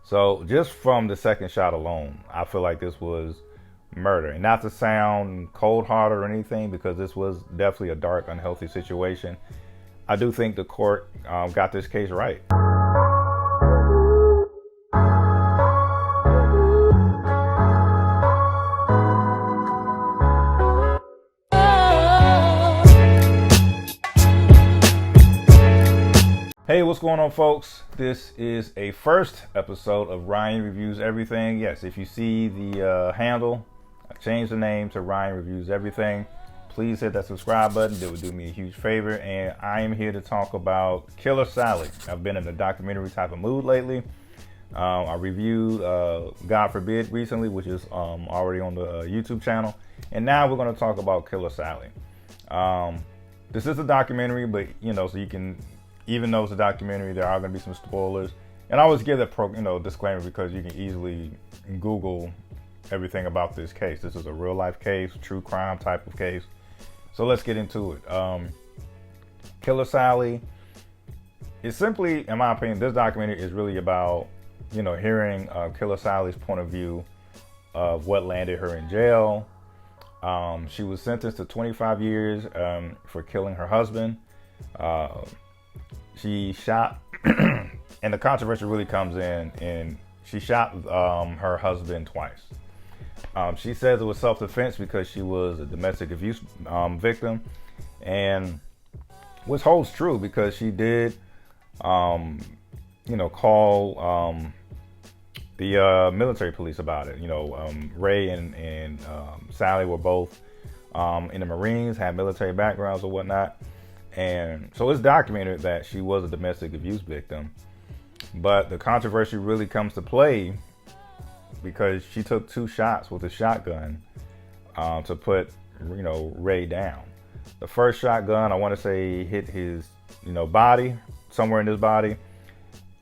So just from the second shot alone, I feel like this was murder. And not to sound cold-hearted or anything, because this was definitely a dark, unhealthy situation. I do think the court got this case right. Hey, what's going on, folks? This is a first episode of Ryan Reviews Everything. Yes, if you see the handle, I changed the name to Ryan Reviews Everything. Please hit that subscribe button. That would do me a huge favor. And I am here to talk about Killer Sally. I've been in a documentary type of mood lately. I reviewed God Forbid recently, which is already on the YouTube channel. And now we're going to talk about Killer Sally. This is a documentary, but so you can, even though it's a documentary, there are going to be some spoilers. And I always give that disclaimer because you can easily Google everything about this case. This is a real life case, true crime type of case. So let's get into it. Killer Sally is simply, in my opinion, this documentary is really about, hearing Killer Sally's point of view of what landed her in jail. She was sentenced to 25 years for killing her husband. She shot, and the controversy really comes in, and she shot her husband twice. She says it was self-defense because she was a domestic abuse victim, and which holds true because she did, call the military police about it. Ray and Sally were both in the Marines, had military backgrounds or whatnot. And so it's documented that she was a domestic abuse victim, but the controversy really comes to play because she took 2 shots with a shotgun to put, Ray down. The first shotgun, I want to say, hit his, body, somewhere in his body,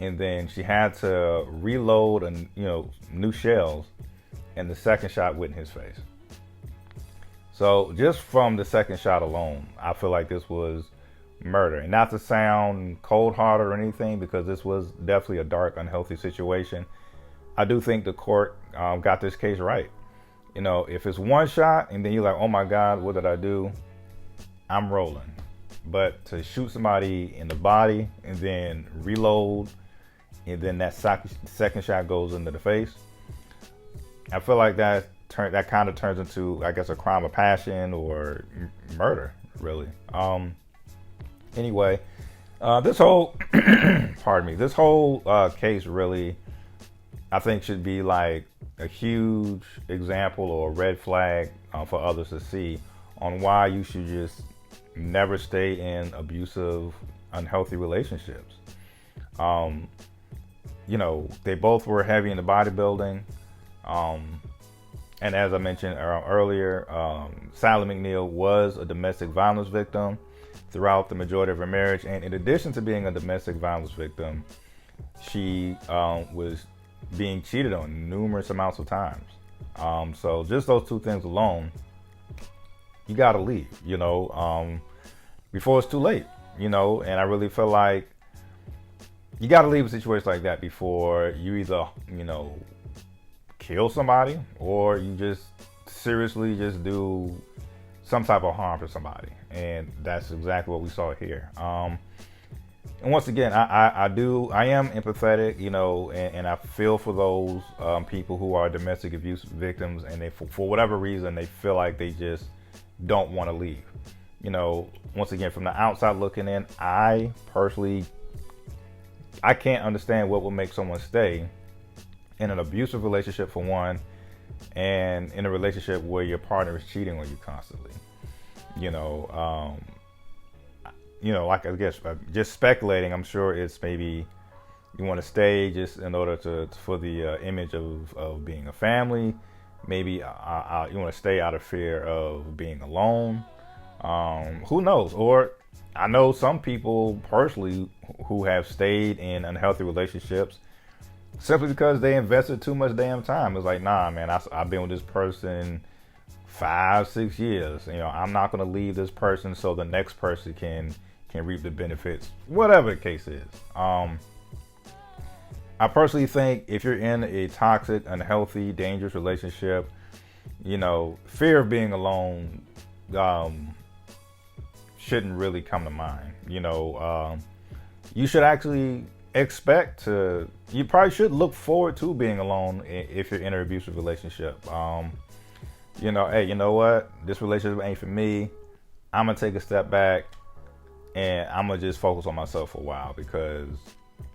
and then she had to reload and new shells, and the second shot went in his face. So just from the second shot alone, I feel like this was murder. And not to sound cold-hearted or anything, because this was definitely a dark, unhealthy situation. I do think the court got this case right. If it's one shot and then you're like, oh my God, what did I do? I'm rolling. But to shoot somebody in the body and then reload, and then that second shot goes into the face, I feel like that kind of turns into, I guess, a crime of passion or murder, really. Anyway, this whole, this whole case really, I think, should be like a huge example or a red flag for others to see on why you should just never stay in abusive, unhealthy relationships. They both were heavy into bodybuilding. And as I mentioned earlier, Sally McNeil was a domestic violence victim throughout the majority of her marriage. And in addition to being a domestic violence victim, she was being cheated on numerous amounts of times. So just those 2 things alone, you got to leave, before it's too late, and I really feel like you got to leave a situation like that before you either, kill somebody or you just seriously just do some type of harm to somebody. And that's exactly what we saw here. And once again, I am empathetic, and I feel for those people who are domestic abuse victims, and they, for whatever reason, they feel like they just don't want to leave. Once again, from the outside looking in, I can't understand what would make someone stay in an abusive relationship, for one, and in a relationship where your partner is cheating on you constantly. Like, I guess, just speculating, I'm sure it's maybe you want to stay just in order for the image of being a family. Maybe you want to stay out of fear of being alone. Who knows? Or I know some people personally who have stayed in unhealthy relationships simply because they invested too much damn time. It's like, nah, man, I've been with this person 5-6 years. I'm not going to leave this person so the next person can reap the benefits, whatever the case is. I personally think if you're in a toxic, unhealthy, dangerous relationship, fear of being alone shouldn't really come to mind. You should actually you probably should look forward to being alone if you're in an abusive relationship. Hey, you know what? This relationship ain't for me. I'm gonna take a step back and I'm gonna just focus on myself for a while, because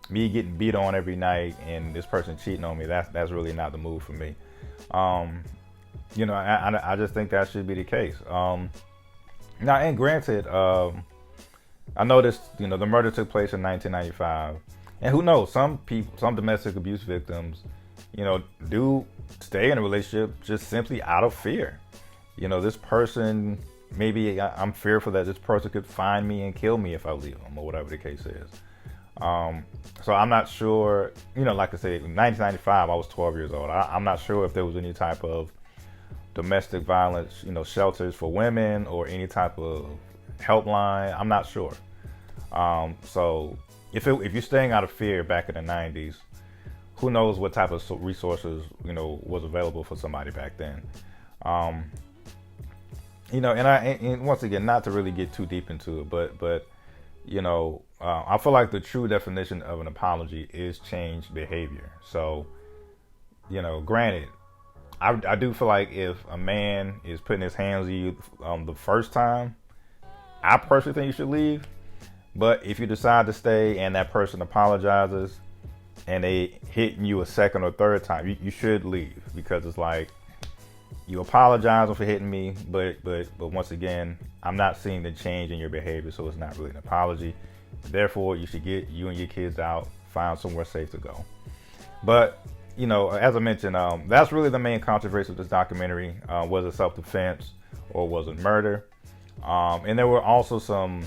me getting beat on every night and this person cheating on me, that's really not the move for me. I just think that should be the case. Now, and granted, I noticed, the murder took place in 1995, and who knows, some domestic abuse victims, do stay in a relationship just simply out of fear. This person, maybe I'm fearful that this person could find me and kill me if I leave them, or whatever the case is. So I'm not sure, like I said, in 1995, I was 12 years old. I'm not sure if there was any type of domestic violence, shelters for women or any type of helpline. I'm not sure. So if you're staying out of fear back in the 90s, who knows what type of resources, was available for somebody back then. And once again, not to really get too deep into it, but I feel like the true definition of an apology is changed behavior. So, granted, I do feel like if a man is putting his hands on you the first time, I personally think you should leave. But if you decide to stay and that person apologizes and they hitting you a second or third time, you should leave, because it's like, you apologize for hitting me, but once again, I'm not seeing the change in your behavior, so it's not really an apology. Therefore, you should get you and your kids out, find somewhere safe to go. But, as I mentioned, that's really the main controversy of this documentary. Was it self-defense or was it murder? And there were also some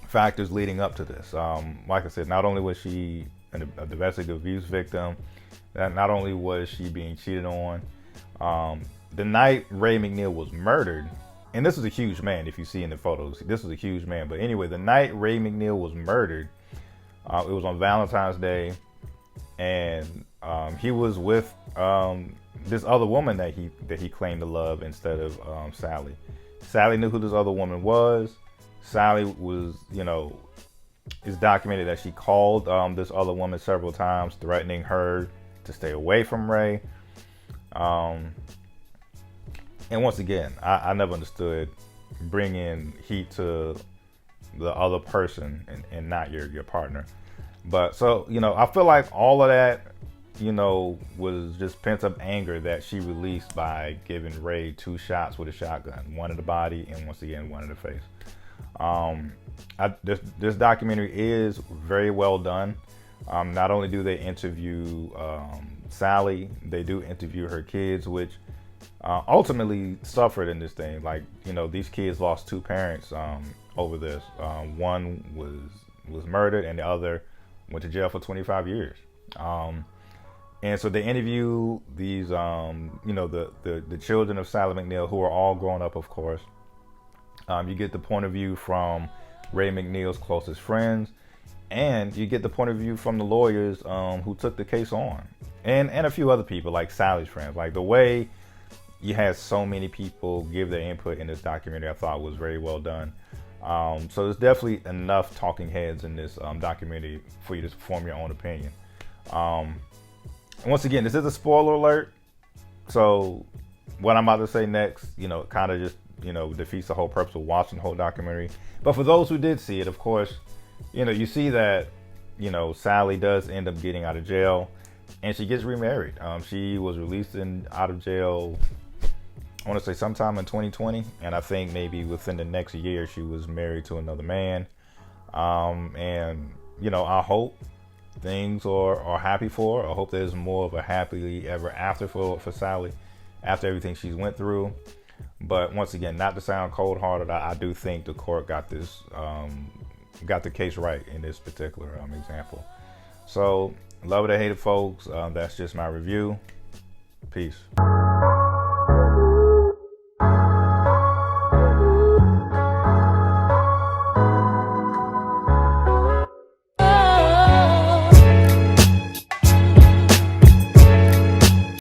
factors leading up to this. Like I said, not only was she a domestic abuse victim, not only was she being cheated on, the night Ray McNeil was murdered, and this is a huge man, if you see in the photos, this is a huge man. But anyway, the night Ray McNeil was murdered, it was on Valentine's Day, and he was with this other woman that he claimed to love instead of Sally. Sally knew who this other woman was. Sally was, it's documented that she called this other woman several times, threatening her to stay away from Ray. And once again, I never understood bringing heat to the other person and not your partner. But so, I feel like all of that, was just pent up anger that she released by giving Ray 2 shots with a shotgun, one in the body and once again, one in the face. This documentary is very well done. Not only do they interview Sally, they do interview her kids, which ultimately suffered in this thing. Like, these kids lost 2 parents over this. One was murdered and the other went to jail for 25 years. And so they interview these, the children of Sally McNeil, who are all grown up, of course. You get the point of view from Ray McNeil's closest friends, and you get the point of view from the lawyers who took the case on, and a few other people like Sally's friends. Like, the way you had so many people give their input in this documentary, I thought was very well done. So there's definitely enough talking heads in this documentary for you to form your own opinion. And once again, this is a spoiler alert, so what I'm about to say next, kind of just, defeats the whole purpose of watching the whole documentary. But for those who did see it, of course, you see that, Sally does end up getting out of jail, and she gets remarried. She was released out of jail, I want to say sometime in 2020, and I think maybe within the next year she was married to another man. And I hope things are happy for her. I hope there's more of a happily ever after for Sally after everything she's went through. But once again, not to sound cold-hearted, I do think the court got the case right in this particular example. So, love it or hate it, folks. That's just my review. Peace.